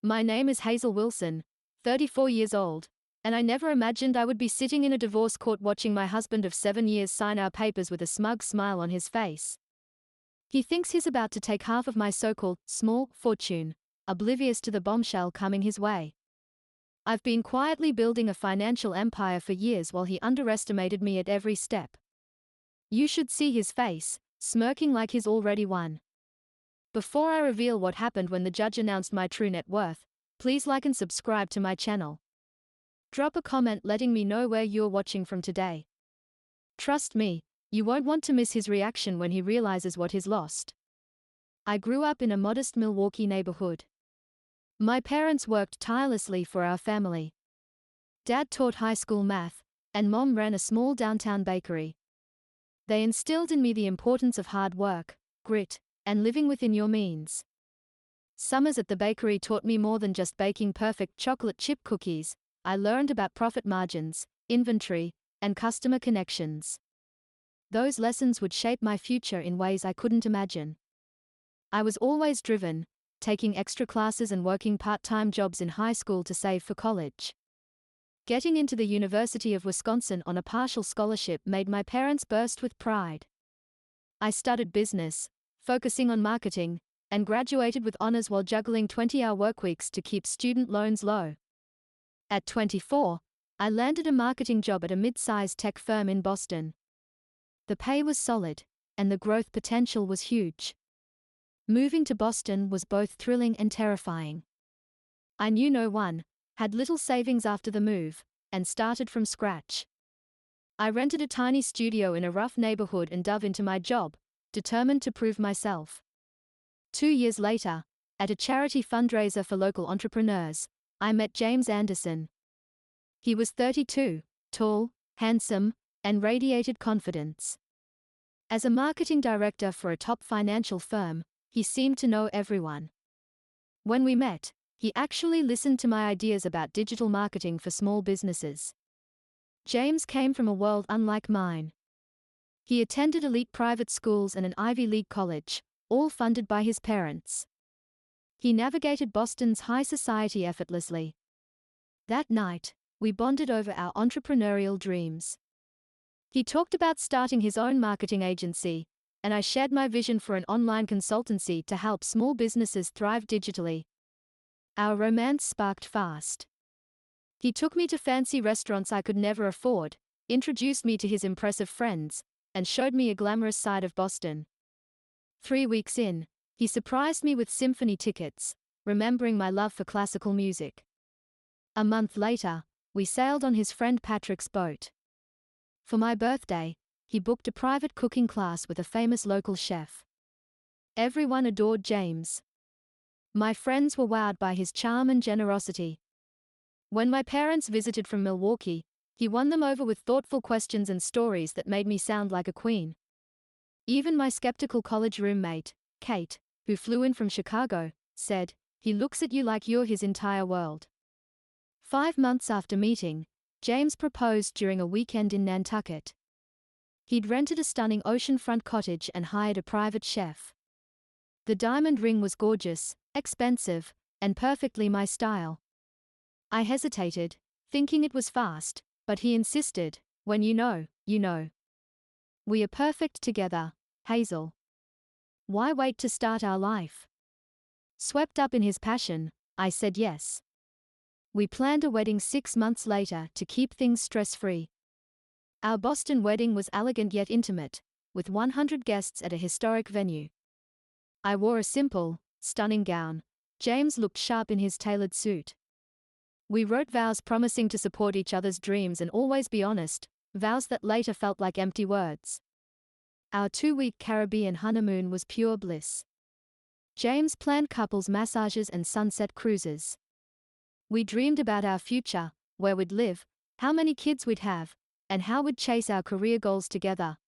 My name is Hazel Wilson, 34 years old, and I never imagined I would be sitting in a divorce court watching my husband of 7 years sign our papers with a smug smile on his face. He thinks he's about to take half of my so-called small fortune, oblivious to the bombshell coming his way. I've been quietly building a financial empire for years while he underestimated me at every step. You should see his face, smirking like he's already won. Before I reveal what happened when the judge announced my true net worth, please like and subscribe to my channel. Drop a comment letting me know where you're watching from today. Trust me, you won't want to miss his reaction when he realizes what he's lost. I grew up in a modest Milwaukee neighborhood. My parents worked tirelessly for our family. Dad taught high school math, and Mom ran a small downtown bakery. They instilled in me the importance of hard work, grit, and living within your means. Summers at the bakery taught me more than just baking perfect chocolate chip cookies. I learned about profit margins, inventory, and customer connections. Those lessons would shape my future in ways I couldn't imagine. I was always driven, taking extra classes and working part-time jobs in high school to save for college. Getting into the University of Wisconsin on a partial scholarship made my parents burst with pride. I studied business, focusing on marketing, and graduated with honors while juggling 20-hour workweeks to keep student loans low. At 24, I landed a marketing job at a mid-sized tech firm in Boston. The pay was solid, and the growth potential was huge. Moving to Boston was both thrilling and terrifying. I knew no one, had little savings after the move, and started from scratch. I rented a tiny studio in a rough neighborhood and dove into my job, determined to prove myself. 2 years later, at a charity fundraiser for local entrepreneurs, I met James Anderson. He was 32, tall, handsome, and radiated confidence. As a marketing director for a top financial firm, he seemed to know everyone. When we met, he actually listened to my ideas about digital marketing for small businesses. James came from a world unlike mine. He attended elite private schools and an Ivy League college, all funded by his parents. He navigated Boston's high society effortlessly. That night, we bonded over our entrepreneurial dreams. He talked about starting his own marketing agency, and I shared my vision for an online consultancy to help small businesses thrive digitally. Our romance sparked fast. He took me to fancy restaurants I could never afford, introduced me to his impressive friends, and showed me a glamorous side of Boston. 3 weeks in, he surprised me with symphony tickets, remembering my love for classical music. A month later, we sailed on his friend Patrick's boat. For my birthday, he booked a private cooking class with a famous local chef. Everyone adored James. My friends were wowed by his charm and generosity. When my parents visited from Milwaukee, he won them over with thoughtful questions and stories that made me sound like a queen. Even my skeptical college roommate, Kate, who flew in from Chicago, said, "He looks at you like you're his entire world." 5 months after meeting, James proposed during a weekend in Nantucket. He'd rented a stunning oceanfront cottage and hired a private chef. The diamond ring was gorgeous, expensive, and perfectly my style. I hesitated, thinking it was fast, but he insisted, "When you know, you know. We are perfect together, Hazel. Why wait to start our life?" Swept up in his passion, I said yes. We planned a wedding 6 months later to keep things stress-free. Our Boston wedding was elegant yet intimate, with 100 guests at a historic venue. I wore a simple, stunning gown. James looked sharp in his tailored suit. We wrote vows promising to support each other's dreams and always be honest, vows that later felt like empty words. Our 2-week Caribbean honeymoon was pure bliss. James planned couples massages and sunset cruises. We dreamed about our future, where we'd live, how many kids we'd have, and how we'd chase our career goals together.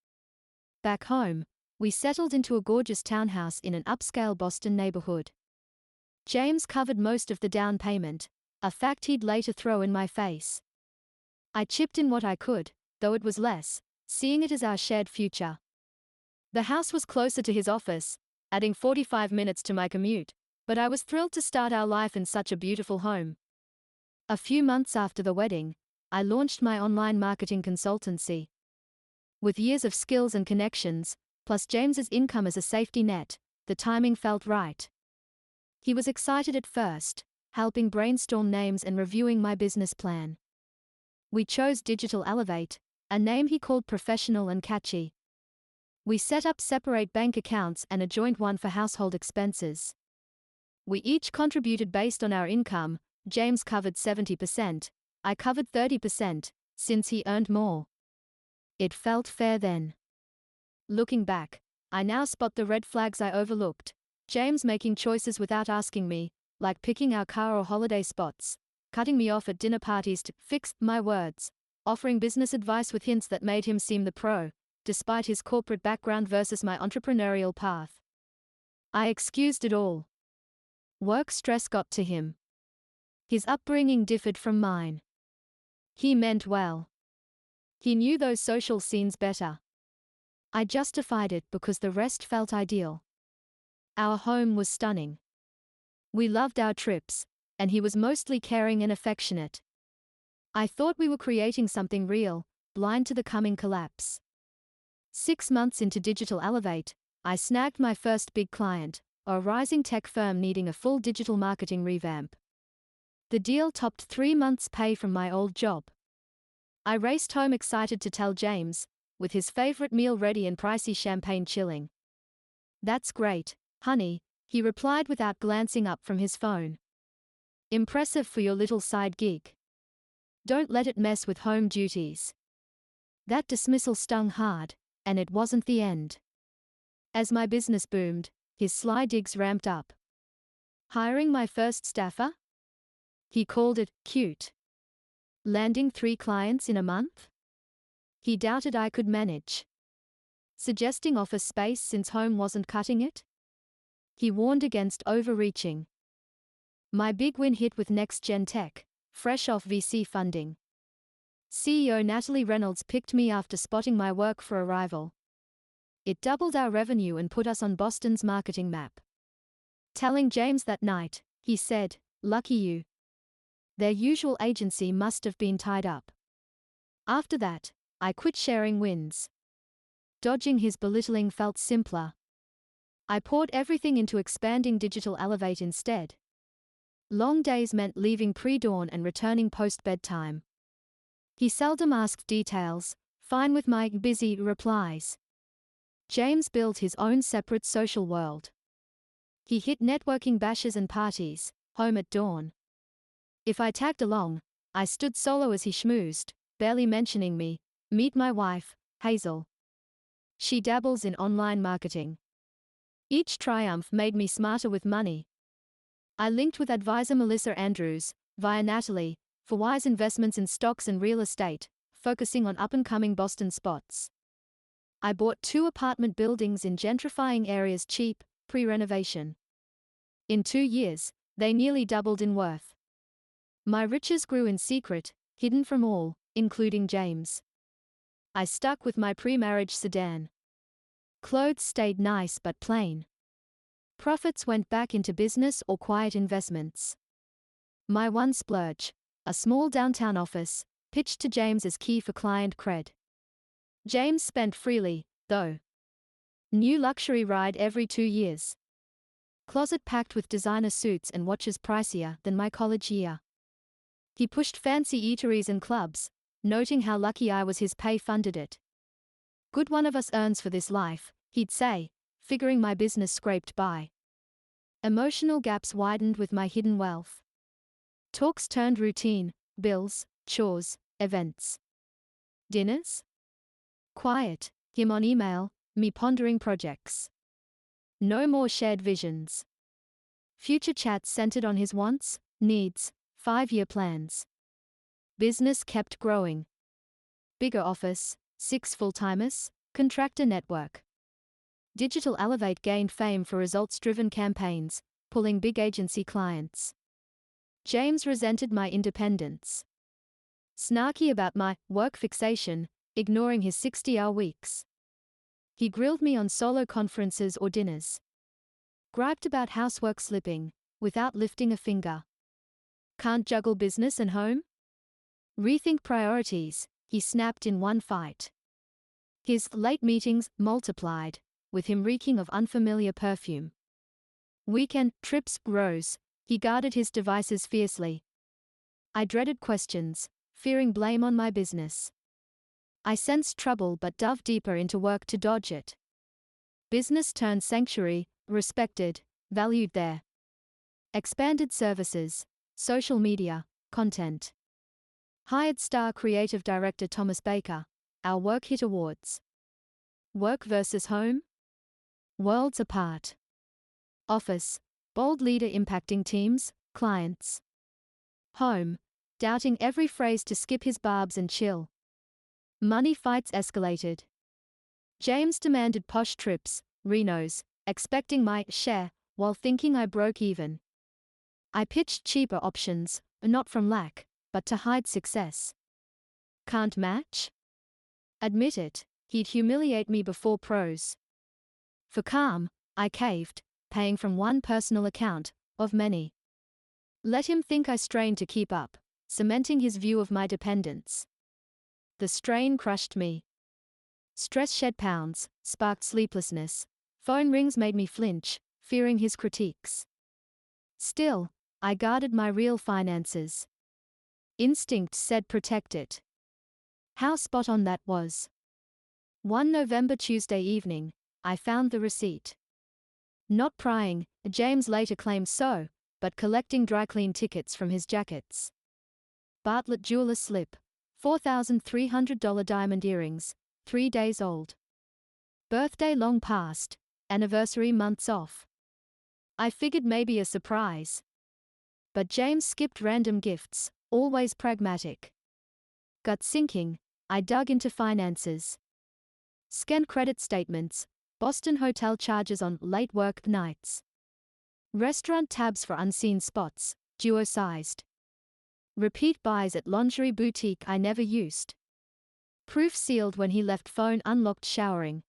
Back home, we settled into a gorgeous townhouse in an upscale Boston neighborhood. James covered most of the down payment, a fact he'd later throw in my face. I chipped in what I could, though it was less, seeing it as our shared future. The house was closer to his office, adding 45 minutes to my commute, but I was thrilled to start our life in such a beautiful home. A few months after the wedding, I launched my online marketing consultancy. With years of skills and connections, plus James's income as a safety net, the timing felt right. He was excited at first, helping brainstorm names and reviewing my business plan. We chose Digital Elevate, a name he called professional and catchy. We set up separate bank accounts and a joint one for household expenses. We each contributed based on our income. James covered 70%, I covered 30%, since he earned more. It felt fair then. Looking back, I now spot the red flags I overlooked. James making choices without asking me, like picking our car or holiday spots, cutting me off at dinner parties to fix my words, offering business advice with hints that made him seem the pro, despite his corporate background versus my entrepreneurial path. I excused it all. Work stress got to him. His upbringing differed from mine. He meant well. He knew those social scenes better. I justified it because the rest felt ideal. Our home was stunning. We loved our trips, and he was mostly caring and affectionate. I thought we were creating something real, blind to the coming collapse. 6 months into Digital Elevate, I snagged my first big client, a rising tech firm needing a full digital marketing revamp. The deal topped 3 months' pay from my old job. I raced home excited to tell James, with his favorite meal ready and pricey champagne chilling. "That's great, honey," he replied without glancing up from his phone. "Impressive for your little side gig. Don't let it mess with home duties." That dismissal stung hard, and it wasn't the end. As my business boomed, his sly digs ramped up. Hiring my first staffer? He called it cute. Landing 3 clients in a month? He doubted I could manage. Suggesting office space since home wasn't cutting it? He warned against overreaching. My big win hit with next-gen tech, fresh off VC funding. CEO Natalie Reynolds picked me after spotting my work for a rival. It doubled our revenue and put us on Boston's marketing map. Telling James that night, he said, "Lucky you. Their usual agency must have been tied up." After that, I quit sharing wins. Dodging his belittling felt simpler. I poured everything into expanding Digital Elevate instead. Long days meant leaving pre-dawn and returning post-bedtime. He seldom asked details, fine with my busy replies. James built his own separate social world. He hit networking bashes and parties, home at dawn. If I tagged along, I stood solo as he schmoozed, barely mentioning me. Meet my wife, Hazel. She dabbles in online marketing. Each triumph made me smarter with money. I linked with advisor Melissa Andrews, via Natalie, for wise investments in stocks and real estate, focusing on up-and-coming Boston spots. I bought 2 apartment buildings in gentrifying areas cheap, pre-renovation. In 2 years, they nearly doubled in worth. My riches grew in secret, hidden from all, including James. I stuck with my pre-marriage sedan. Clothes stayed nice but plain. Profits went back into business or quiet investments. My one splurge, a small downtown office, pitched to James as key for client cred. James spent freely, though. New luxury ride every 2 years. Closet packed with designer suits and watches pricier than my college year. He pushed fancy eateries and clubs, noting how lucky I was his pay funded it. "Good one of us earns for this life," he'd say, figuring my business scraped by. Emotional gaps widened with my hidden wealth. Talks turned routine, bills, chores, events. Dinners? Quiet, him on email, me pondering projects. No more shared visions. Future chats centered on his wants, needs, 5-year plans. Business kept growing. Bigger office, 6 full-timers, contractor network. Digital Elevate gained fame for results-driven campaigns, pulling big agency clients. James resented my independence. Snarky about my work fixation, ignoring his 60-hour weeks. He grilled me on solo conferences or dinners. Griped about housework slipping, without lifting a finger. Can't juggle business and home? Rethink priorities, he snapped in one fight. His late meetings multiplied, with him reeking of unfamiliar perfume. Weekend trips rose, he guarded his devices fiercely. I dreaded questions, fearing blame on my business. I sensed trouble but dove deeper into work to dodge it. Business turned sanctuary, respected, valued there. Expanded services, social media, content. Hired star creative director Thomas Baker, our work hit awards. Work versus home? Worlds apart. Office, bold leader impacting teams, clients. Home, doubting every phrase to skip his barbs and chill. Money fights escalated. James demanded posh trips, Renos, expecting my share, while thinking I broke even. I pitched cheaper options, not from lack, but to hide success. Can't match? Admit it, he'd humiliate me before pros. For calm, I caved, paying from one personal account, of many. Let him think I strained to keep up, cementing his view of my dependence. The strain crushed me. Stress shed pounds, sparked sleeplessness. Phone rings made me flinch, fearing his critiques. Still, I guarded my real finances. Instinct said protect it. How spot on that was. One November Tuesday evening, I found the receipt. Not prying, James later claimed so, but collecting dry clean tickets from his jackets. Bartlett jeweler slip, $4,300 diamond earrings, 3 days old. Birthday long past, anniversary months off. I figured maybe a surprise. But James skipped random gifts, always pragmatic. Gut sinking, I dug into finances. Scanned credit statements, Boston hotel charges on late work nights. Restaurant tabs for unseen spots, duo-sized. Repeat buys at lingerie boutique I never used. Proof sealed when he left phone unlocked showering.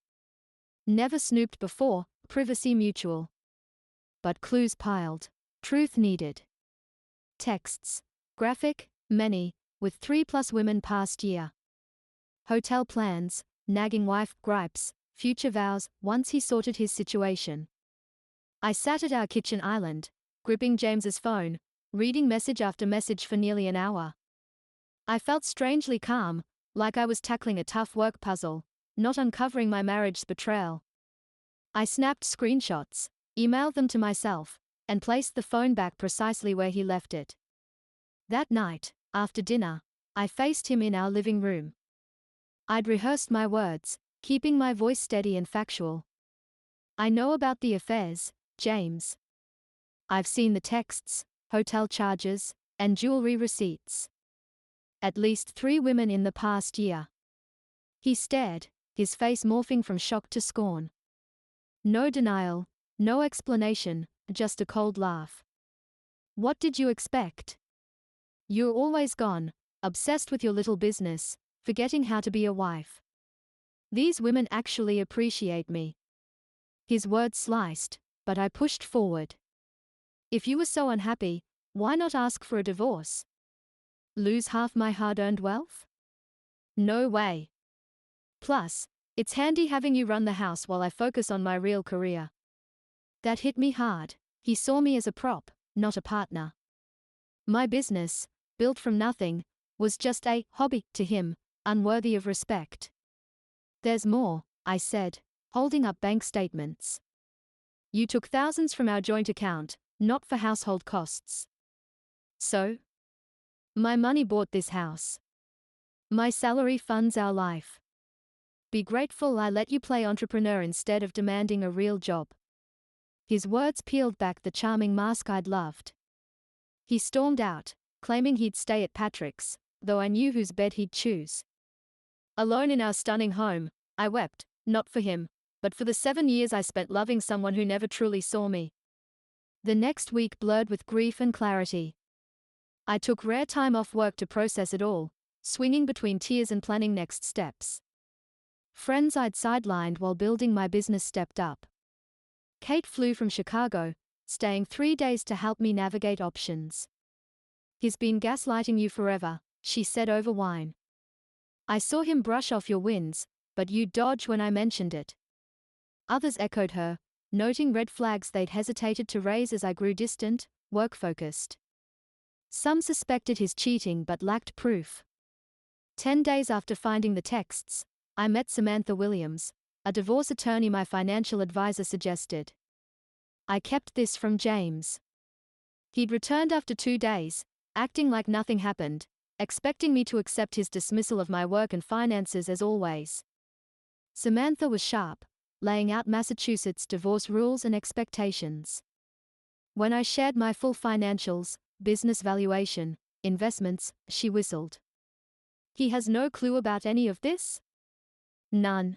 Never snooped before, privacy mutual. But clues piled, truth needed. Texts, graphic, many, with 3+ women past year. Hotel plans, nagging wife gripes, future vows, once he sorted his situation. I sat at our kitchen island, gripping James's phone, reading message after message for nearly an hour. I felt strangely calm, like I was tackling a tough work puzzle, not uncovering my marriage's betrayal. I snapped screenshots, emailed them to myself, and placed the phone back precisely where he left it. That night, after dinner, I faced him in our living room. I'd rehearsed my words, keeping my voice steady and factual. I know about the affairs, James. I've seen the texts, hotel charges, and jewelry receipts. At least 3 women in the past year. He stared, his face morphing from shock to scorn. No denial, no explanation, just a cold laugh. What did you expect? You're always gone, obsessed with your little business, forgetting how to be a wife. These women actually appreciate me. His words sliced, but I pushed forward. If you were so unhappy, why not ask for a divorce? Lose half my hard-earned wealth? No way. Plus, it's handy having you run the house while I focus on my real career. That hit me hard. He saw me as a prop, not a partner. My business, built from nothing, was just a hobby to him, unworthy of respect. There's more, I said, holding up bank statements. You took thousands from our joint account, not for household costs. So? My money bought this house. My salary funds our life. Be grateful I let you play entrepreneur instead of demanding a real job. His words peeled back the charming mask I'd loved. He stormed out, claiming he'd stay at Patrick's, though I knew whose bed he'd choose. Alone in our stunning home, I wept, not for him, but for the 7 years I spent loving someone who never truly saw me. The next week blurred with grief and clarity. I took rare time off work to process it all, swinging between tears and planning next steps. Friends I'd sidelined while building my business stepped up. Kate flew from Chicago, staying 3 days to help me navigate options. He's been gaslighting you forever, she said over wine. I saw him brush off your wins, but you dodged when I mentioned it. Others echoed her, noting red flags they'd hesitated to raise as I grew distant, work-focused. Some suspected his cheating but lacked proof. 10 days after finding the texts, I met Samantha Williams, a divorce attorney my financial advisor suggested. I kept this from James. He'd returned after 2 days, acting like nothing happened, expecting me to accept his dismissal of my work and finances as always. Samantha was sharp, laying out Massachusetts divorce rules and expectations. When I shared my full financials, business valuation, investments, she whistled. He has no clue about any of this? None.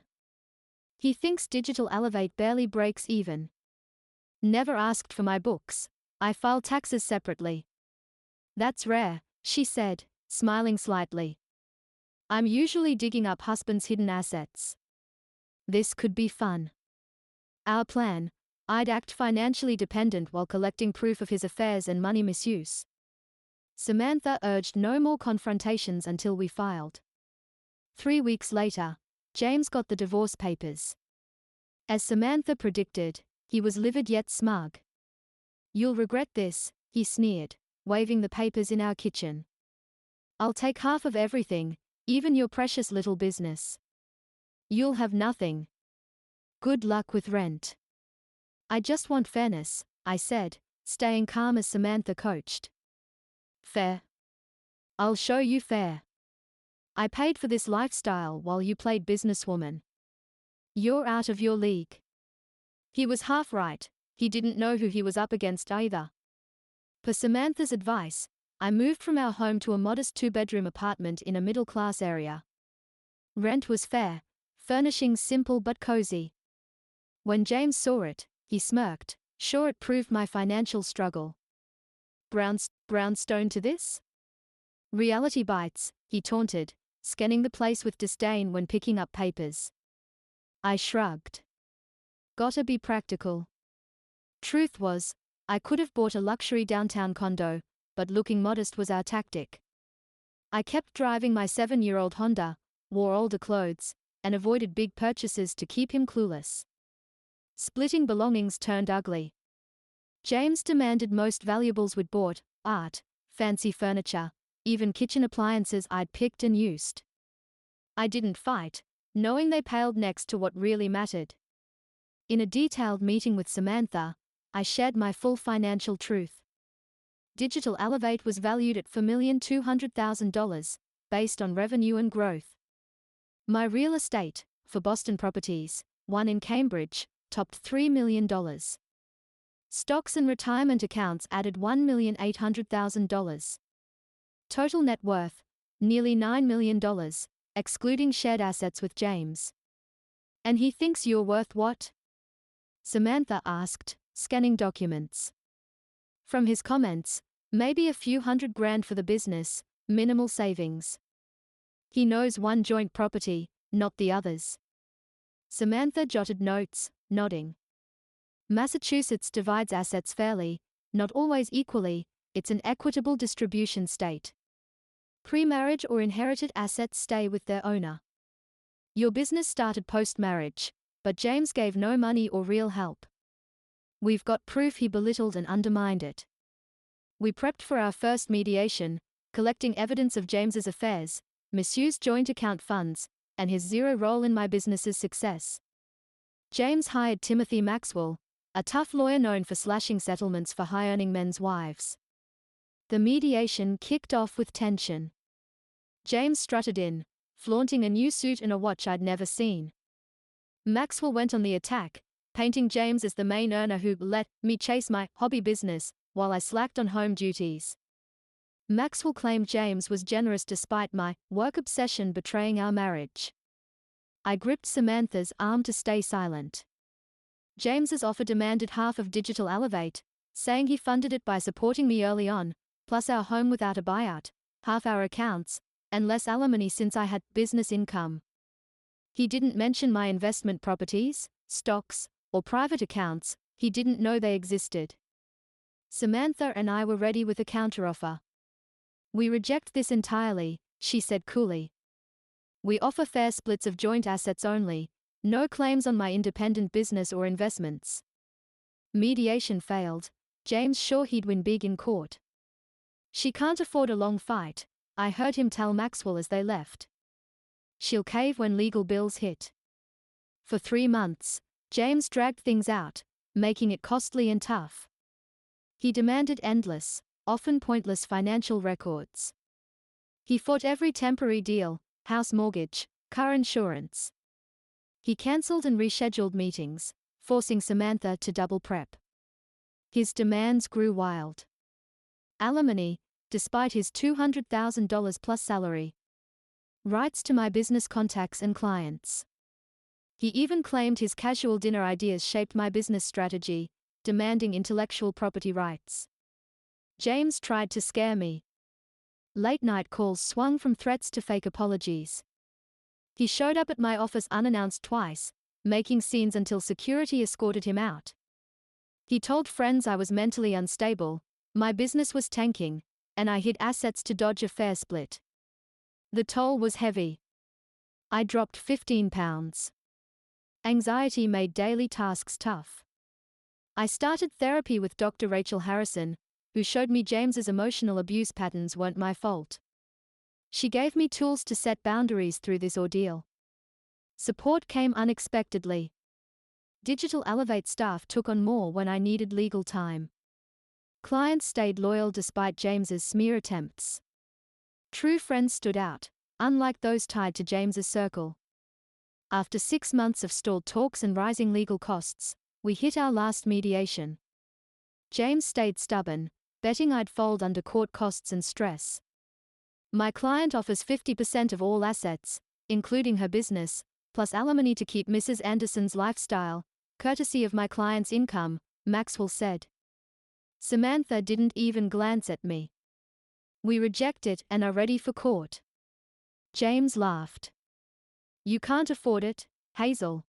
He thinks Digital Elevate barely breaks even. Never asked for my books. I file taxes separately. That's rare, she said, smiling slightly. I'm usually digging up husband's hidden assets. This could be fun. Our plan: I'd act financially dependent while collecting proof of his affairs and money misuse. Samantha urged no more confrontations until we filed. 3 weeks later, James got the divorce papers. As Samantha predicted, he was livid yet smug. You'll regret this, he sneered, waving the papers in our kitchen. I'll take half of everything, even your precious little business. You'll have nothing. Good luck with rent. I just want fairness, I said, staying calm as Samantha coached. Fair? I'll show you fair. I paid for this lifestyle while you played businesswoman. You're out of your league. He was half right, he didn't know who he was up against either. Per Samantha's advice, I moved from our home to a modest 2-bedroom apartment in a middle-class area. Rent was fair, furnishings simple but cozy. When James saw it, he smirked, sure it proved my financial struggle. Brownstone to this? Reality bites, he taunted, scanning the place with disdain when picking up papers. I shrugged. Gotta be practical. Truth was, I could have bought a luxury downtown condo, but looking modest was our tactic. I kept driving my 7-year-old Honda, wore older clothes, and avoided big purchases to keep him clueless. Splitting belongings turned ugly. James demanded most valuables we'd bought, art, fancy furniture, even kitchen appliances I'd picked and used. I didn't fight, knowing they paled next to what really mattered. In a detailed meeting with Samantha, I shared my full financial truth. Digital Elevate was valued at $4,200,000, based on revenue and growth. My real estate, for Boston properties, one in Cambridge, topped $3 million. Stocks and retirement accounts added $1,800,000. Total net worth, nearly $9 million, excluding shared assets with James. And he thinks you're worth what? Samantha asked, scanning documents. From his comments, maybe a few $100,000 for the business, minimal savings. He knows one joint property, not the others. Samantha jotted notes, nodding. Massachusetts divides assets fairly, not always equally, it's an equitable distribution state. Pre-marriage or inherited assets stay with their owner. Your business started post-marriage, but James gave no money or real help. We've got proof he belittled and undermined it. We prepped for our first mediation, collecting evidence of James's affairs, misused joint account funds, and his zero role in my business's success. James hired Timothy Maxwell, a tough lawyer known for slashing settlements for high-earning men's wives. The mediation kicked off with tension. James strutted in, flaunting a new suit and a watch I'd never seen. Maxwell went on the attack, painting James as the main earner who let me chase my hobby business while I slacked on home duties. Maxwell claimed James was generous despite my work obsession betraying our marriage. I gripped Samantha's arm to stay silent. James's offer demanded half of Digital Elevate, saying he funded it by supporting me early on, plus our home without a buyout, half our accounts, and less alimony since I had business income. He didn't mention my investment properties, stocks, or private accounts. He didn't know they existed. Samantha and I were ready with a counteroffer. We reject this entirely, she said coolly. We offer fair splits of joint assets only, no claims on my independent business or investments. Mediation failed. James sure he'd win big in court. She can't afford a long fight, I heard him tell Maxwell as they left. She'll cave when legal bills hit. For 3 months, James dragged things out, making it costly and tough. He demanded endless, often pointless financial records. He fought every temporary deal, house mortgage, car insurance. He cancelled and rescheduled meetings, forcing Samantha to double prep. His demands grew wild. Alimony, despite his $200,000 plus salary. Rights to my business contacts and clients. He even claimed his casual dinner ideas shaped my business strategy, demanding intellectual property rights. James tried to scare me. Late-night calls swung from threats to fake apologies. He showed up at my office unannounced twice, making scenes until security escorted him out. He told friends I was mentally unstable, my business was tanking, and I hid assets to dodge a fair split. The toll was heavy. I dropped 15 pounds. Anxiety made daily tasks tough. I started therapy with Dr. Rachel Harrison, who showed me James's emotional abuse patterns weren't my fault. She gave me tools to set boundaries through this ordeal. Support came unexpectedly. Digital Elevate staff took on more when I needed legal time. Clients stayed loyal despite James's smear attempts. True friends stood out, unlike those tied to James's circle. After 6 months of stalled talks and rising legal costs, we hit our last mediation. James stayed stubborn, betting I'd fold under court costs and stress. My client offers 50% of all assets, including her business, plus alimony to keep Mrs. Anderson's lifestyle, courtesy of my client's income, Maxwell said. Samantha didn't even glance at me. We reject it and are ready for court. James laughed. You can't afford it, Hazel.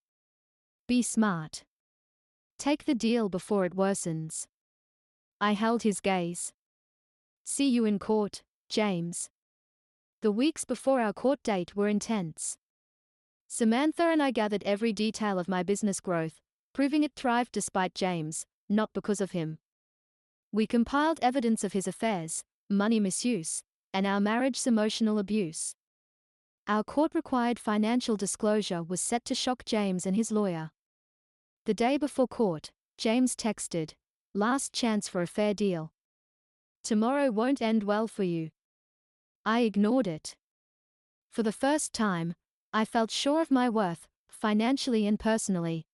Be smart. Take the deal before it worsens. I held his gaze. See you in court, James. The weeks before our court date were intense. Samantha and I gathered every detail of my business growth, proving it thrived despite James, not because of him. We compiled evidence of his affairs, money misuse, and our marriage's emotional abuse. Our court-required financial disclosure was set to shock James and his lawyer. The day before court, James texted, "Last chance for a fair deal. Tomorrow won't end well for you." I ignored it. For the first time, I felt sure of my worth, financially and personally.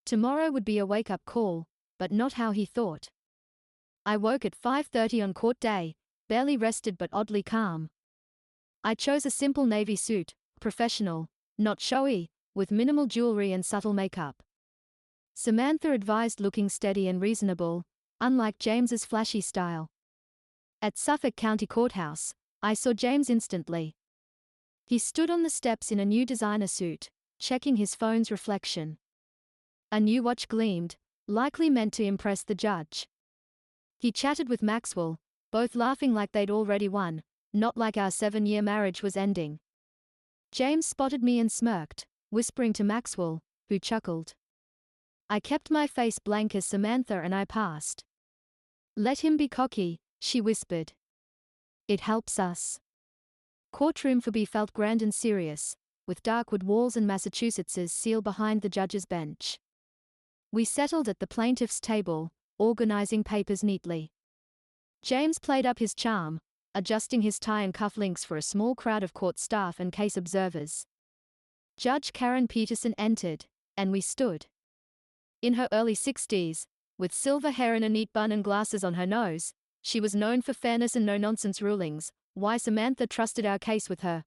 Tomorrow would be a wake-up call, but not how he thought. I woke at 5:30 on court day, barely rested but oddly calm. I chose a simple navy suit, professional, not showy, with minimal jewelry and subtle makeup. Samantha advised looking steady and reasonable, unlike James's flashy style. At Suffolk County Courthouse, I saw James instantly. He stood on the steps in a new designer suit, checking his phone's reflection. A new watch gleamed, likely meant to impress the judge. He chatted with Maxwell, both laughing like they'd already won, not like our 7-year marriage was ending. James spotted me and smirked, whispering to Maxwell, who chuckled. I kept my face blank as Samantha and I passed. Let him be cocky, she whispered. It helps us. Courtroom for B felt grand and serious, with dark wood walls and Massachusetts's seal behind the judge's bench. We settled at the plaintiff's table, organizing papers neatly. James played up his charm, adjusting his tie and cufflinks for a small crowd of court staff and case observers. Judge Karen Peterson entered, and we stood. In her early 60s, with silver hair and a neat bun and glasses on her nose, she was known for fairness and no-nonsense rulings, why Samantha trusted our case with her.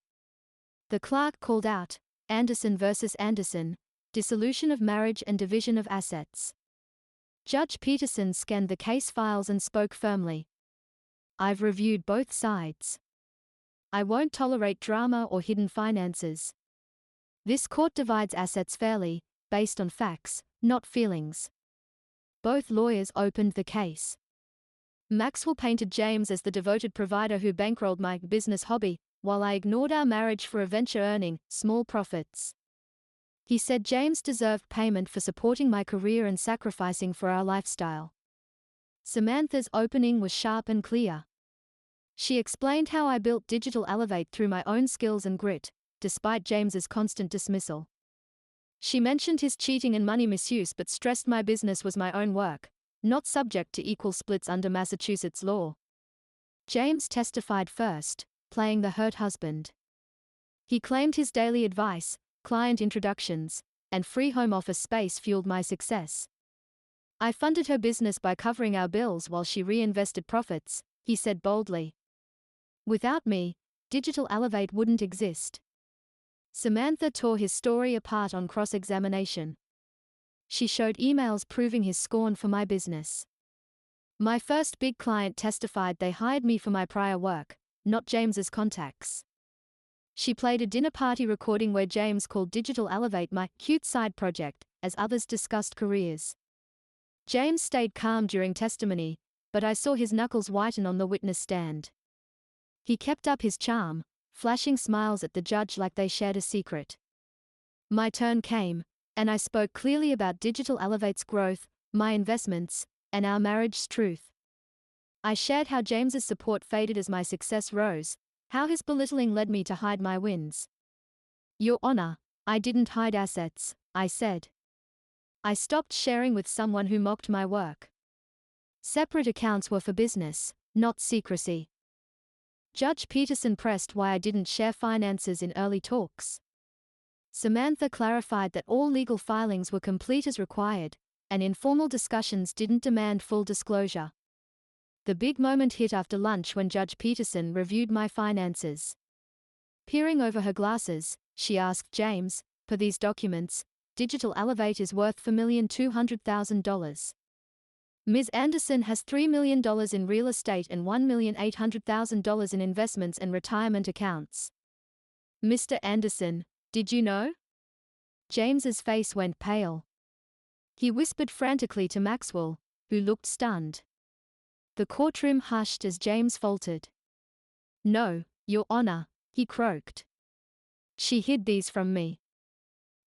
The clerk called out, Anderson versus Anderson, dissolution of marriage and division of assets. Judge Peterson scanned the case files and spoke firmly. I've reviewed both sides. I won't tolerate drama or hidden finances. This court divides assets fairly, based on facts, not feelings. Both lawyers opened the case. Maxwell painted James as the devoted provider who bankrolled my business hobby, while I ignored our marriage for a venture earning small profits. He said James deserved payment for supporting my career and sacrificing for our lifestyle. Samantha's opening was sharp and clear. She explained how I built Digital Elevate through my own skills and grit, despite James's constant dismissal. She mentioned his cheating and money misuse but stressed my business was my own work, not subject to equal splits under Massachusetts law. James testified first, playing the hurt husband. He claimed his daily advice, client introductions, and free home office space fueled my success. I funded her business by covering our bills while she reinvested profits, he said boldly. Without me, Digital Elevate wouldn't exist. Samantha tore his story apart on cross-examination. She showed emails proving his scorn for my business. My first big client testified they hired me for my prior work, not James's contacts. She played a dinner party recording where James called Digital Elevate my cute side project, as others discussed careers. James stayed calm during testimony, but I saw his knuckles whiten on the witness stand. He kept up his charm, flashing smiles at the judge like they shared a secret. My turn came, and I spoke clearly about Digital Elevate's growth, my investments, and our marriage's truth. I shared how James's support faded as my success rose, how his belittling led me to hide my wins. Your Honor, I didn't hide assets, I said. I stopped sharing with someone who mocked my work. Separate accounts were for business, not secrecy. Judge Peterson pressed why I didn't share finances in early talks. Samantha clarified that all legal filings were complete as required, and informal discussions didn't demand full disclosure. The big moment hit after lunch when Judge Peterson reviewed my finances. Peering over her glasses, she asked James, per these documents, Digital Elevate is worth $4,200,000. Ms. Anderson has $3 million in real estate and $1,800,000 in investments and retirement accounts. Mr. Anderson, did you know? James's face went pale. He whispered frantically to Maxwell, who looked stunned. The courtroom hushed as James faltered. No, Your Honor, he croaked. She hid these from me.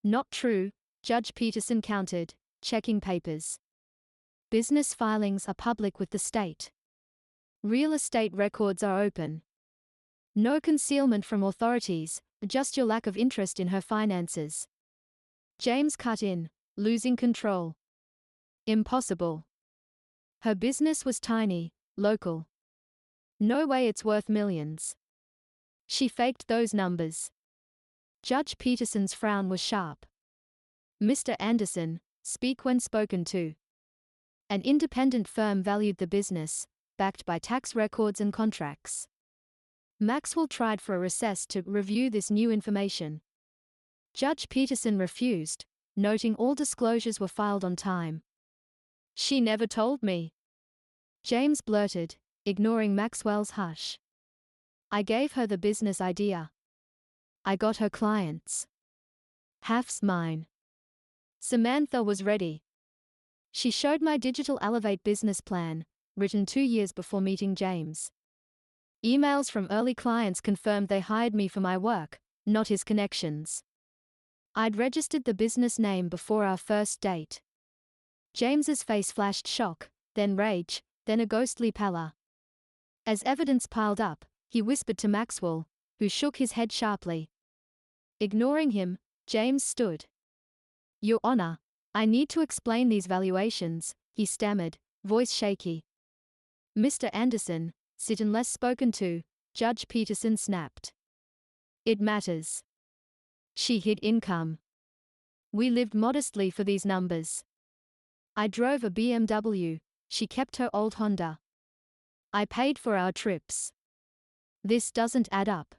Not true, Judge Peterson countered, checking papers. Business filings are public with the state. Real estate records are open. No concealment from authorities, just your lack of interest in her finances. James cut in, losing control. Impossible. Her business was tiny, local. No way it's worth millions. She faked those numbers. Judge Peterson's frown was sharp. Mr. Anderson, speak when spoken to. An independent firm valued the business, backed by tax records and contracts. Maxwell tried for a recess to review this new information. Judge Peterson refused, noting all disclosures were filed on time. She never told me. James blurted, ignoring Maxwell's hush. I gave her the business idea. I got her clients. Half's mine. Samantha was ready. She showed my Digital Elevate business plan, written 2 years before meeting James. Emails from early clients confirmed they hired me for my work, not his connections. I'd registered the business name before our first date. James's face flashed shock, then rage, then a ghostly pallor. As evidence piled up, he whispered to Maxwell, who shook his head sharply. Ignoring him, James stood. Your Honor, I need to explain these valuations, he stammered, voice shaky. Mr. Anderson, sit unless spoken to, Judge Peterson snapped. It matters. She hid income. We lived modestly for these numbers. I drove a BMW, she kept her old Honda. I paid for our trips. This doesn't add up.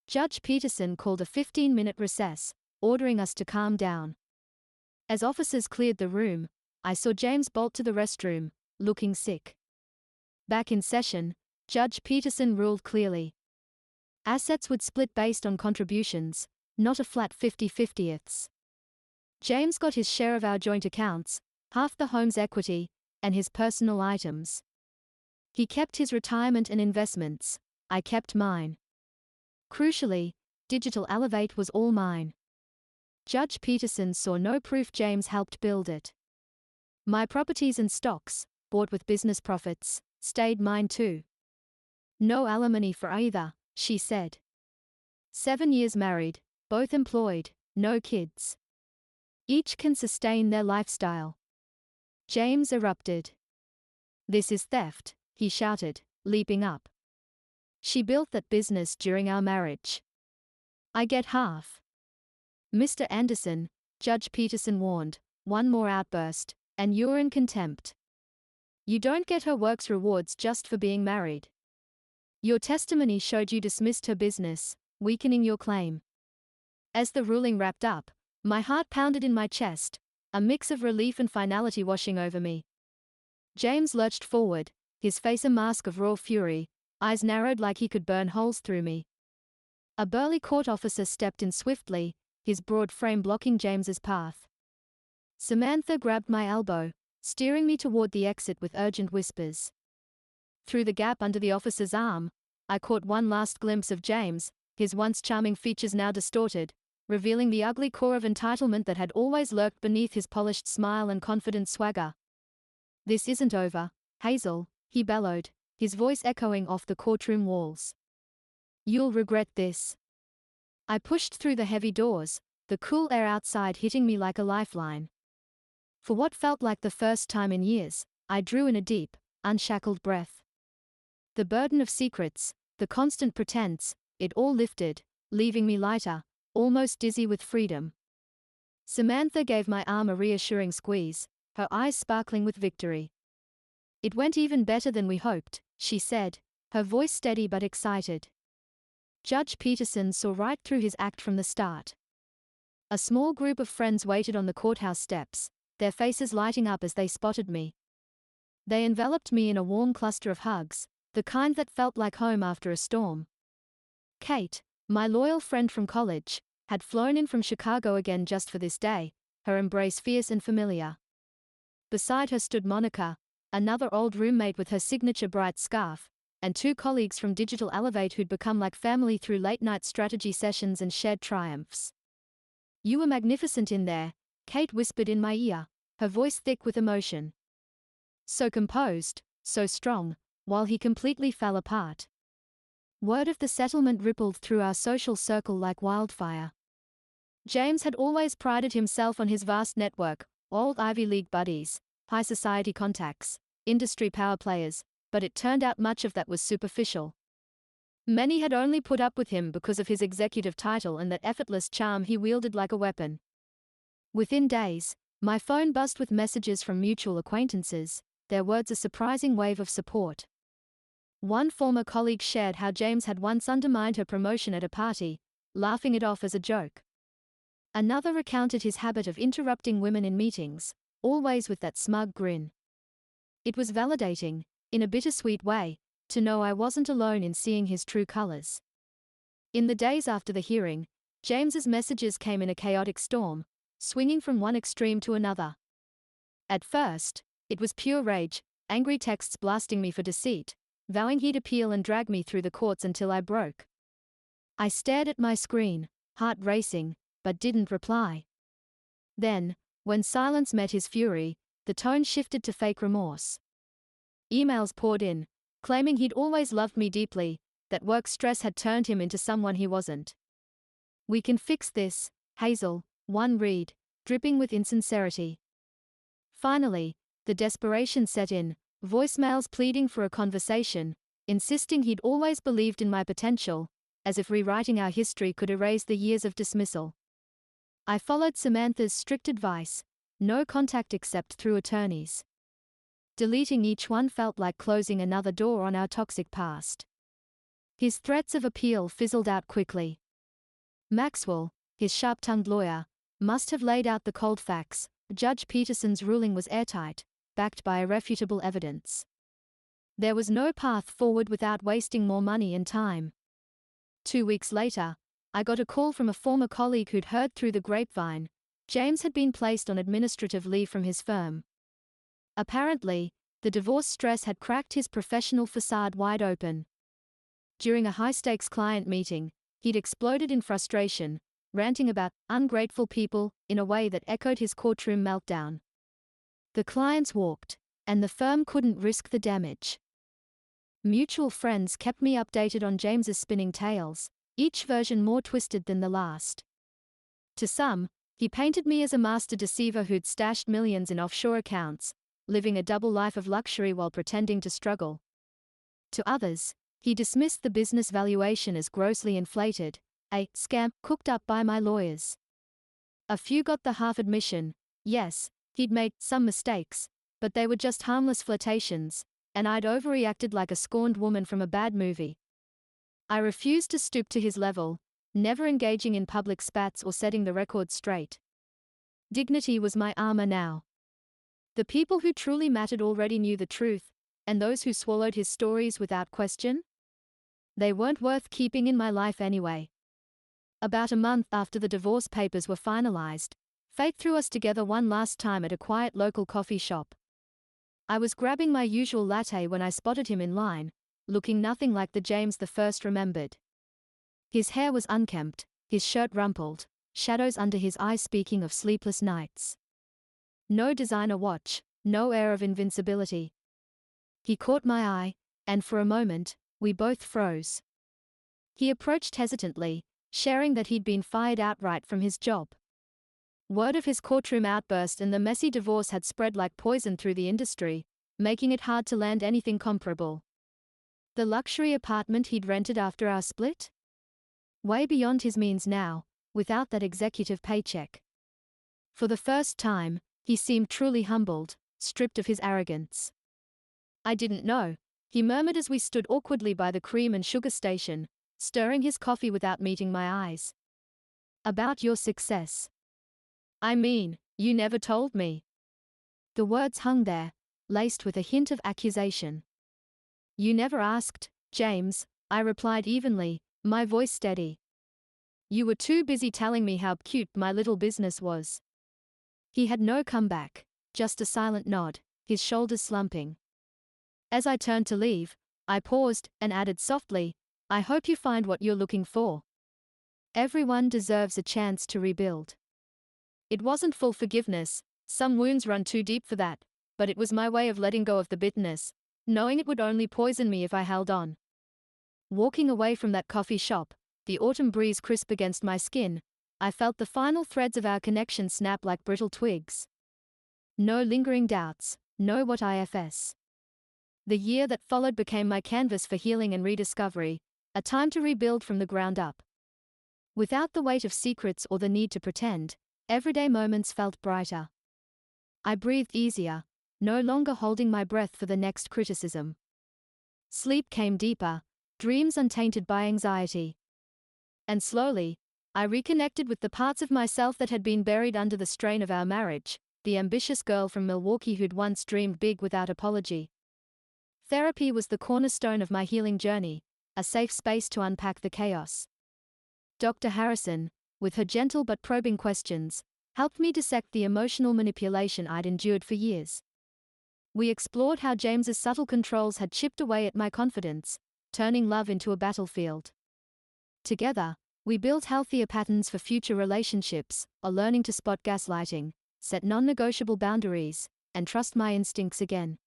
Judge Peterson called a 15-minute recess, ordering us to calm down. As officers cleared the room, I saw James bolt to the restroom, looking sick. Back in session, Judge Peterson ruled clearly. Assets would split based on contributions, not a flat 50/50ths. James got his share of our joint accounts, half the home's equity, and his personal items. He kept his retirement and investments. I kept mine. Crucially, Digital Elevate was all mine. Judge Peterson saw no proof James helped build it. My properties and stocks, bought with business profits, stayed mine too. No alimony for either, she said. 7 years married, both employed, no kids. Each can sustain their lifestyle. James erupted. This is theft, he shouted, leaping up. She built that business during our marriage. I get half. Mr. Anderson, Judge Peterson warned, one more outburst, and you're in contempt. You don't get her works rewards just for being married. Your testimony showed you dismissed her business, weakening your claim. As the ruling wrapped up, my heart pounded in my chest, a mix of relief and finality washing over me. James lurched forward, his face a mask of raw fury, eyes narrowed like he could burn holes through me. A burly court officer stepped in swiftly, his broad frame blocking James's path. Samantha grabbed my elbow, steering me toward the exit with urgent whispers. Through the gap under the officer's arm, I caught one last glimpse of James, his once charming features now distorted, revealing the ugly core of entitlement that had always lurked beneath his polished smile and confident swagger. This isn't over, Hazel, he bellowed, his voice echoing off the courtroom walls. You'll regret this. I pushed through the heavy doors, the cool air outside hitting me like a lifeline. For what felt like the first time in years, I drew in a deep, unshackled breath. The burden of secrets, the constant pretense, it all lifted, leaving me lighter, almost dizzy with freedom. Samantha gave my arm a reassuring squeeze, her eyes sparkling with victory. It went even better than we hoped, she said, her voice steady but excited. Judge Peterson saw right through his act from the start. A small group of friends waited on the courthouse steps, their faces lighting up as they spotted me. They enveloped me in a warm cluster of hugs, the kind that felt like home after a storm. Kate, my loyal friend from college, had flown in from Chicago again just for this day, her embrace fierce and familiar. Beside her stood Monica, another old roommate with her signature bright scarf, and 2 colleagues from Digital Elevate who'd become like family through late-night strategy sessions and shared triumphs. You were magnificent in there, Kate whispered in my ear, her voice thick with emotion. So composed, so strong, while he completely fell apart. Word of the settlement rippled through our social circle like wildfire. James had always prided himself on his vast network, old Ivy League buddies, high society contacts, industry power players, but it turned out much of that was superficial. Many had only put up with him because of his executive title and that effortless charm he wielded like a weapon. Within days, my phone buzzed with messages from mutual acquaintances, their words a surprising wave of support. One former colleague shared how James had once undermined her promotion at a party, laughing it off as a joke. Another recounted his habit of interrupting women in meetings, always with that smug grin. It was validating, in a bittersweet way, to know I wasn't alone in seeing his true colors. In the days after the hearing, James's messages came in a chaotic storm, swinging from one extreme to another. At first, it was pure rage, angry texts blasting me for deceit, vowing he'd appeal and drag me through the courts until I broke. I stared at my screen, heart racing, but didn't reply. Then, when silence met his fury, the tone shifted to fake remorse. Emails poured in, claiming he'd always loved me deeply, that work stress had turned him into someone he wasn't. We can fix this, Hazel, one read, dripping with insincerity. Finally, the desperation set in, voicemails pleading for a conversation, insisting he'd always believed in my potential, as if rewriting our history could erase the years of dismissal. I followed Samantha's strict advice, no contact except through attorneys. Deleting each one felt like closing another door on our toxic past. His threats of appeal fizzled out quickly. Maxwell, his sharp-tongued lawyer, must have laid out the cold facts. Judge Peterson's ruling was airtight, backed by irrefutable evidence. There was no path forward without wasting more money and time. 2 weeks later, I got a call from a former colleague who'd heard through the grapevine. James had been placed on administrative leave from his firm. Apparently, The divorce stress had cracked his professional facade wide open. During a high-stakes client meeting, he'd exploded in frustration, ranting about ungrateful people in a way that echoed his courtroom meltdown. The clients walked, and the firm couldn't risk the damage. Mutual friends kept me updated on James's spinning tales, each version more twisted than the last. To some, he painted me as a master deceiver who'd stashed millions in offshore accounts, living a double life of luxury while pretending to struggle. To others, he dismissed the business valuation as grossly inflated, a scam cooked up by my lawyers. A few got the half admission, yes, he'd made some mistakes, but they were just harmless flirtations, and I'd overreacted like a scorned woman from a bad movie. I refused to stoop to his level, never engaging in public spats or setting the record straight. Dignity was my armor now. The people who truly mattered already knew the truth, and those who swallowed his stories without question? They weren't worth keeping in my life anyway. About a month after the divorce papers were finalized, fate threw us together one last time at a quiet local coffee shop. I was grabbing my usual latte when I spotted him in line, looking nothing like the James the First remembered. His hair was unkempt, his shirt rumpled, shadows under his eyes speaking of sleepless nights. No designer watch, no air of invincibility. He caught my eye, and for a moment, we both froze. He approached hesitantly, sharing that he'd been fired outright from his job. Word of his courtroom outburst and the messy divorce had spread like poison through the industry, making it hard to land anything comparable. The luxury apartment he'd rented after our split? Way beyond his means now, without that executive paycheck. For the first time, he seemed truly humbled, stripped of his arrogance. I didn't know, he murmured as we stood awkwardly by the cream and sugar station, stirring his coffee without meeting my eyes. About your success. I mean, you never told me. The words hung there, laced with a hint of accusation. You never asked, James, I replied evenly, my voice steady. You were too busy telling me how cute my little business was. He had no comeback, just a silent nod, his shoulders slumping. As I turned to leave, I paused and added softly, I hope you find what you're looking for. Everyone deserves a chance to rebuild. It wasn't full forgiveness, some wounds run too deep for that, but it was my way of letting go of the bitterness, knowing it would only poison me if I held on. Walking away from that coffee shop, the autumn breeze crisp against my skin, I felt the final threads of our connection snap like brittle twigs. No lingering doubts, no what ifs. The year that followed became my canvas for healing and rediscovery, a time to rebuild from the ground up. Without the weight of secrets or the need to pretend, everyday moments felt brighter. I breathed easier, no longer holding my breath for the next criticism. Sleep came deeper, dreams untainted by anxiety. And slowly, I reconnected with the parts of myself that had been buried under the strain of our marriage, the ambitious girl from Milwaukee who'd once dreamed big without apology. Therapy was the cornerstone of my healing journey, a safe space to unpack the chaos. Dr. Harrison, with her gentle but probing questions, helped me dissect the emotional manipulation I'd endured for years. We explored how James's subtle controls had chipped away at my confidence, turning love into a battlefield. Together, we built healthier patterns for future relationships, or learning to spot gaslighting, set non-negotiable boundaries, and trust my instincts again.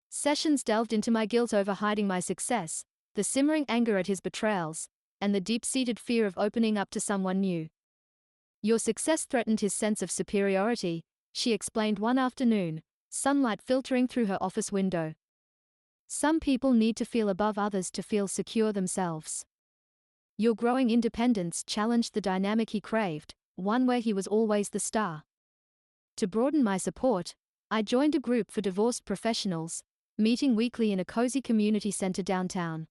Sessions delved into my guilt over hiding my success, the simmering anger at his betrayals, and the deep-seated fear of opening up to someone new. Your success threatened his sense of superiority, she explained one afternoon, sunlight filtering through her office window. Some people need to feel above others to feel secure themselves. Your growing independence challenged the dynamic he craved, one where he was always the star. To broaden my support, I joined a group for divorced professionals, meeting weekly in a cozy community center downtown.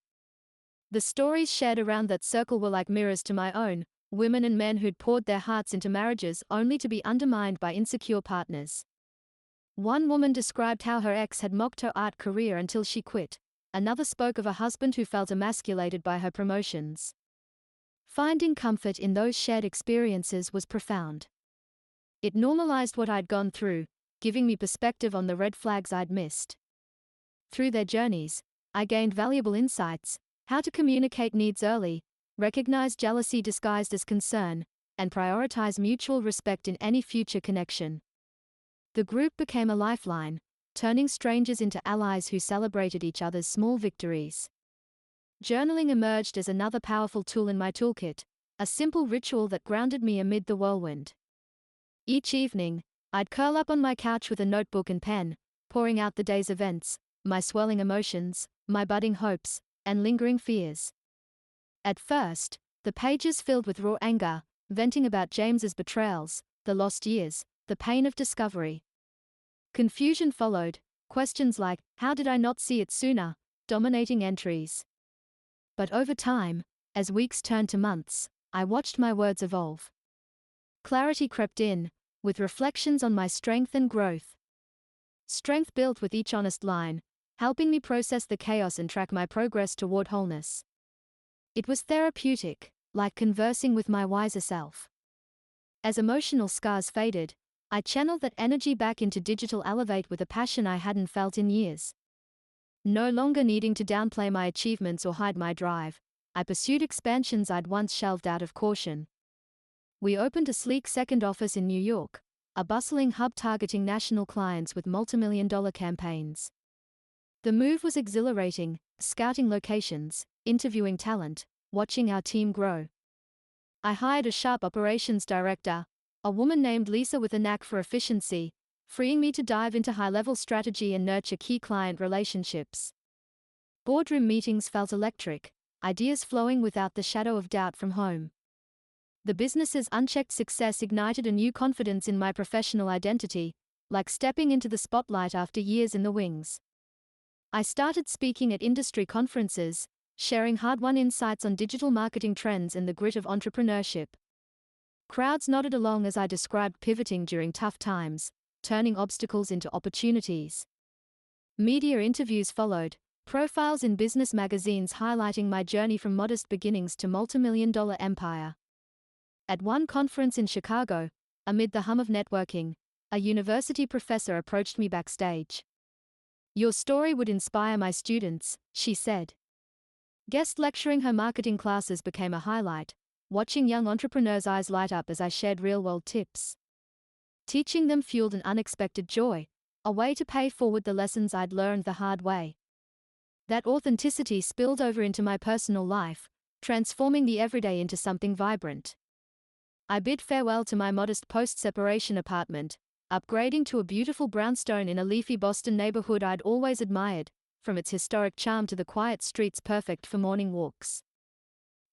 The stories shared around that circle were like mirrors to my own, women and men who'd poured their hearts into marriages only to be undermined by insecure partners. One woman described how her ex had mocked her art career until she quit. Another spoke of a husband who felt emasculated by her promotions. Finding comfort in those shared experiences was profound. It normalized what I'd gone through, giving me perspective on the red flags I'd missed. Through their journeys, I gained valuable insights: how to communicate needs early, recognize jealousy disguised as concern, and prioritize mutual respect in any future connection. The group became a lifeline, turning strangers into allies who celebrated each other's small victories. Journaling emerged as another powerful tool in my toolkit, a simple ritual that grounded me amid the whirlwind. Each evening, I'd curl up on my couch with a notebook and pen, pouring out the day's events, my swirling emotions, my budding hopes, and lingering fears. At first, the pages filled with raw anger, venting about James's betrayals, the lost years, the pain of discovery. Confusion followed, questions like, how did I not see it sooner, dominating entries. But over time, as weeks turned to months, I watched my words evolve. Clarity crept in, with reflections on my strength and growth. Strength built with each honest line, helping me process the chaos and track my progress toward wholeness. It was therapeutic, like conversing with my wiser self. As emotional scars faded, I channeled that energy back into digital Elevate with a passion I hadn't felt in years. No longer needing to downplay my achievements or hide my drive, I pursued expansions I'd once shelved out of caution. We opened a sleek second office in New York, a bustling hub targeting national clients with multimillion-dollar campaigns. The move was exhilarating, scouting locations, interviewing talent, watching our team grow. I hired a sharp operations director, a woman named Lisa with a knack for efficiency, freeing me to dive into high-level strategy and nurture key client relationships. Boardroom meetings felt electric, ideas flowing without the shadow of doubt from home. The business's unchecked success ignited a new confidence in my professional identity, like stepping into the spotlight after years in the wings. I started speaking at industry conferences, sharing hard-won insights on digital marketing trends and the grit of entrepreneurship. Crowds nodded along as I described pivoting during tough times, turning obstacles into opportunities. Media interviews followed, profiles in business magazines highlighting my journey from modest beginnings to multimillion-dollar empire. At one conference in Chicago, amid the hum of networking, a university professor approached me backstage. "Your story would inspire my students," she said. Guest lecturing her marketing classes became a highlight, watching young entrepreneurs' eyes light up as I shared real-world tips. Teaching them fueled an unexpected joy, a way to pay forward the lessons I'd learned the hard way. That authenticity spilled over into my personal life, transforming the everyday into something vibrant. I bid farewell to my modest post-separation apartment, upgrading to a beautiful brownstone in a leafy Boston neighborhood I'd always admired, from its historic charm to the quiet streets perfect for morning walks.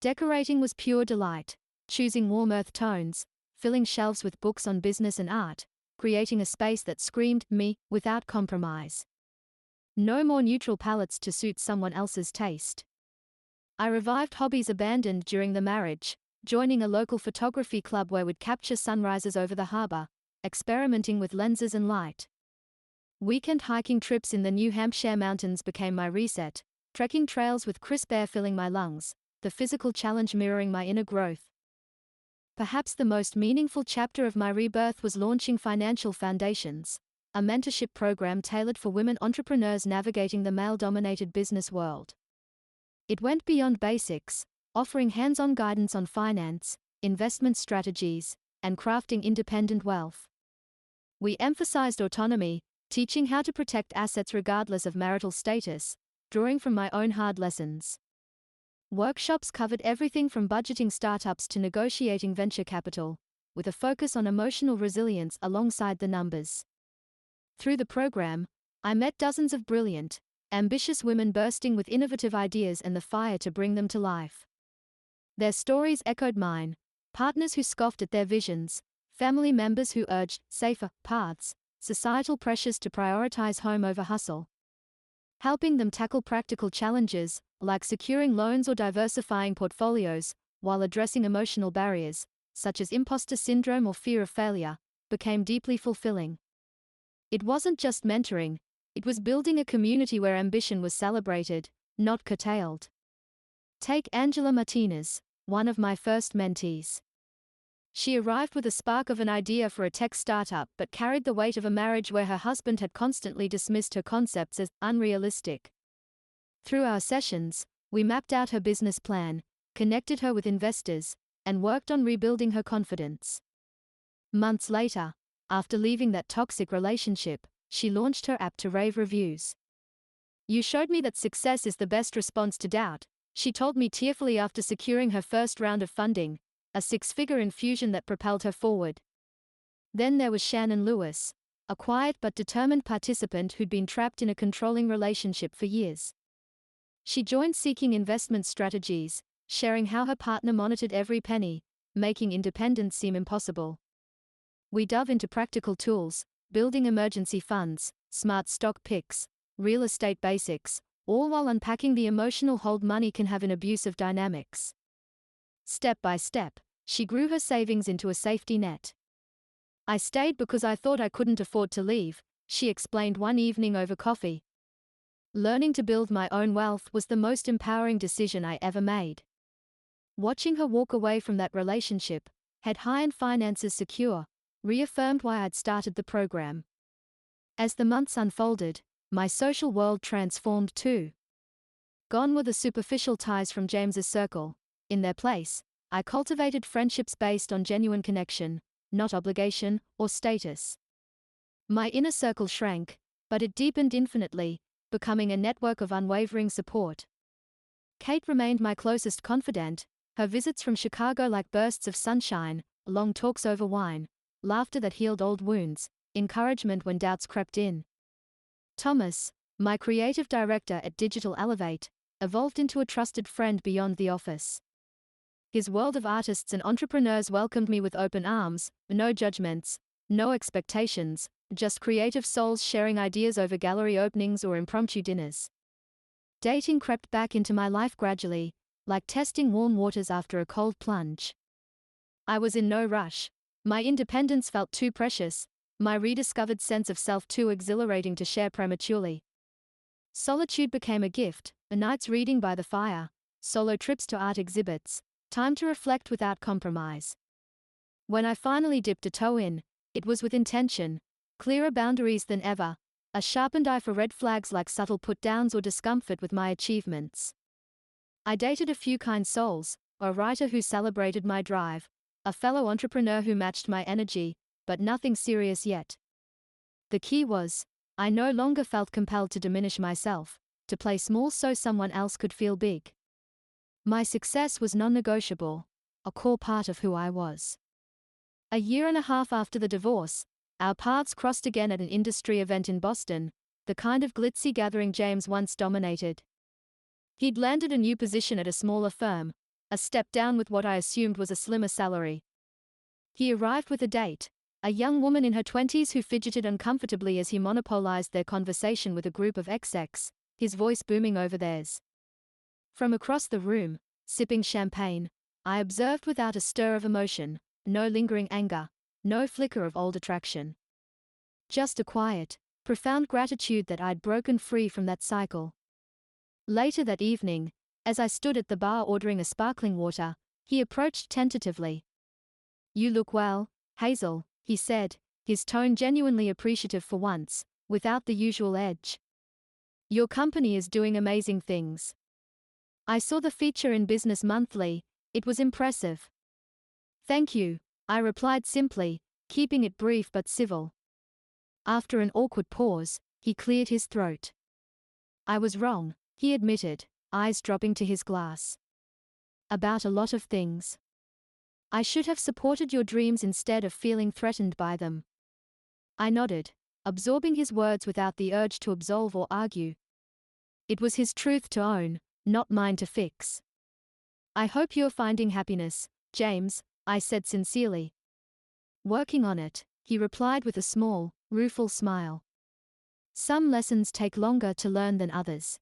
Decorating was pure delight, choosing warm earth tones, filling shelves with books on business and art, creating a space that screamed me without compromise. No more neutral palettes to suit someone else's taste. I revived hobbies abandoned during the marriage, joining a local photography club where we'd capture sunrises over the harbor, experimenting with lenses and light. Weekend hiking trips in the New Hampshire mountains became my reset, trekking trails with crisp air filling my lungs, the physical challenge mirroring my inner growth. Perhaps the most meaningful chapter of my rebirth was launching Financial Foundations, a mentorship program tailored for women entrepreneurs navigating the male-dominated business world. It went beyond basics, offering hands-on guidance on finance, investment strategies, and crafting independent wealth. We emphasized autonomy, teaching how to protect assets regardless of marital status, drawing from my own hard lessons. Workshops covered everything from budgeting startups to negotiating venture capital, with a focus on emotional resilience alongside the numbers. Through the program, I met dozens of brilliant, ambitious women bursting with innovative ideas and the fire to bring them to life. Their stories echoed mine: partners who scoffed at their visions, family members who urged safer paths, societal pressures to prioritize home over hustle. Helping them tackle practical challenges, like securing loans or diversifying portfolios, while addressing emotional barriers, such as imposter syndrome or fear of failure, became deeply fulfilling. It wasn't just mentoring, it was building a community where ambition was celebrated, not curtailed. Take Angela Martinez, one of my first mentees. She arrived with a spark of an idea for a tech startup but carried the weight of a marriage where her husband had constantly dismissed her concepts as unrealistic. Through our sessions, we mapped out her business plan, connected her with investors, and worked on rebuilding her confidence. Months later, after leaving that toxic relationship, she launched her app to rave reviews. "You showed me that success is the best response to doubt," she told me tearfully after securing her first round of funding, a six-figure infusion that propelled her forward. Then there was Shannon Lewis, a quiet but determined participant who'd been trapped in a controlling relationship for years. She joined seeking investment strategies, sharing how her partner monitored every penny, making independence seem impossible. We dove into practical tools, building emergency funds, smart stock picks, real estate basics, all while unpacking the emotional hold money can have in abusive dynamics. Step by step, she grew her savings into a safety net. "I stayed because I thought I couldn't afford to leave," she explained one evening over coffee. "Learning to build my own wealth was the most empowering decision I ever made." Watching her walk away from that relationship, head high and finances secure, reaffirmed why I'd started the program. As the months unfolded, my social world transformed too. Gone were the superficial ties from James's circle. In their place, I cultivated friendships based on genuine connection, not obligation or status. My inner circle shrank, but it deepened infinitely, becoming a network of unwavering support. Kate remained my closest confidant, her visits from Chicago like bursts of sunshine, long talks over wine, laughter that healed old wounds, encouragement when doubts crept in. Thomas, my creative director at Digital Elevate, evolved into a trusted friend beyond the office. His world of artists and entrepreneurs welcomed me with open arms, no judgments, no expectations, just creative souls sharing ideas over gallery openings or impromptu dinners. Dating crept back into my life gradually, like testing warm waters after a cold plunge. I was in no rush. My independence felt too precious, my rediscovered sense of self too exhilarating to share prematurely. Solitude became a gift, a night's reading by the fire, solo trips to art exhibits, time to reflect without compromise. When I finally dipped a toe in, it was with intention, clearer boundaries than ever, a sharpened eye for red flags like subtle put-downs or discomfort with my achievements. I dated a few kind souls, a writer who celebrated my drive, a fellow entrepreneur who matched my energy, but nothing serious yet. The key was, I no longer felt compelled to diminish myself, to play small so someone else could feel big. My success was non-negotiable, a core part of who I was. A year and a half after the divorce, our paths crossed again at an industry event in Boston, the kind of glitzy gathering James once dominated. He'd landed a new position at a smaller firm, a step down with what I assumed was a slimmer salary. He arrived with a date, a young woman in her 20s who fidgeted uncomfortably as he monopolized their conversation with a group of execs, his voice booming over theirs. From across the room, sipping champagne, I observed without a stir of emotion, no lingering anger, no flicker of old attraction. Just a quiet, profound gratitude that I'd broken free from that cycle. Later that evening, as I stood at the bar ordering a sparkling water, he approached tentatively. "You look well, Hazel," he said, his tone genuinely appreciative for once, without the usual edge. "Your company is doing amazing things. I saw the feature in Business Monthly, it was impressive." "Thank you," I replied simply, keeping it brief but civil. After an awkward pause, he cleared his throat. "I was wrong," he admitted, eyes dropping to his glass. "About a lot of things. I should have supported your dreams instead of feeling threatened by them." I nodded, absorbing his words without the urge to absolve or argue. It was his truth to own, not mine to fix. "I hope you're finding happiness, James," I said sincerely. "Working on it," he replied with a small, rueful smile. "Some lessons take longer to learn than others."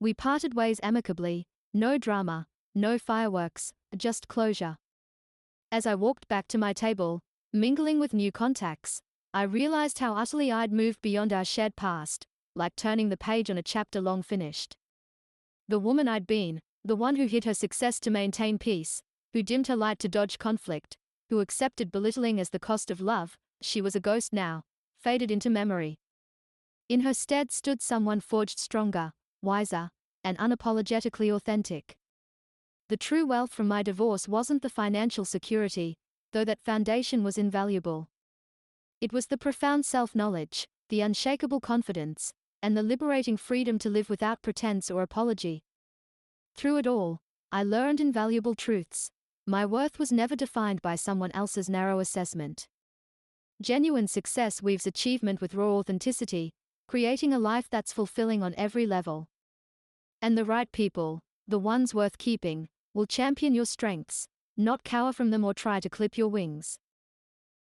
We parted ways amicably, no drama, no fireworks, just closure. As I walked back to my table, mingling with new contacts, I realized how utterly I'd moved beyond our shared past, like turning the page on a chapter long finished. The woman I'd been, the one who hid her success to maintain peace, who dimmed her light to dodge conflict, who accepted belittling as the cost of love. She was a ghost now, faded into memory. In her stead stood someone forged stronger, wiser, and unapologetically authentic. The true wealth from my divorce wasn't the financial security, though that foundation was invaluable. It was the profound self-knowledge, the unshakable confidence, and the liberating freedom to live without pretense or apology. Through it all, I learned invaluable truths. My worth was never defined by someone else's narrow assessment. Genuine success weaves achievement with raw authenticity, creating a life that's fulfilling on every level. And the right people, the ones worth keeping, will champion your strengths, not cower from them or try to clip your wings.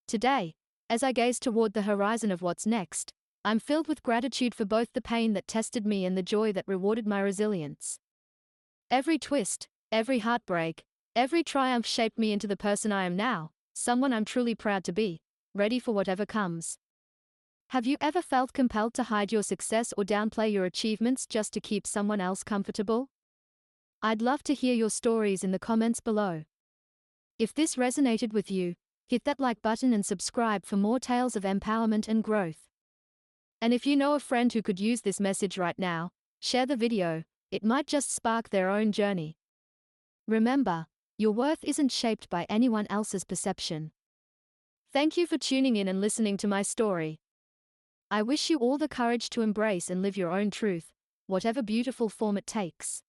Today, as I gaze toward the horizon of what's next, I'm filled with gratitude for both the pain that tested me and the joy that rewarded my resilience. Every twist, every heartbreak, every triumph shaped me into the person I am now, someone I'm truly proud to be, ready for whatever comes. Have you ever felt compelled to hide your success or downplay your achievements just to keep someone else comfortable? I'd love to hear your stories in the comments below. If this resonated with you, hit that like button and subscribe for more tales of empowerment and growth. And if you know a friend who could use this message right now, share the video. It might just spark their own journey. Remember, your worth isn't shaped by anyone else's perception. Thank you for tuning in and listening to my story. I wish you all the courage to embrace and live your own truth, whatever beautiful form it takes.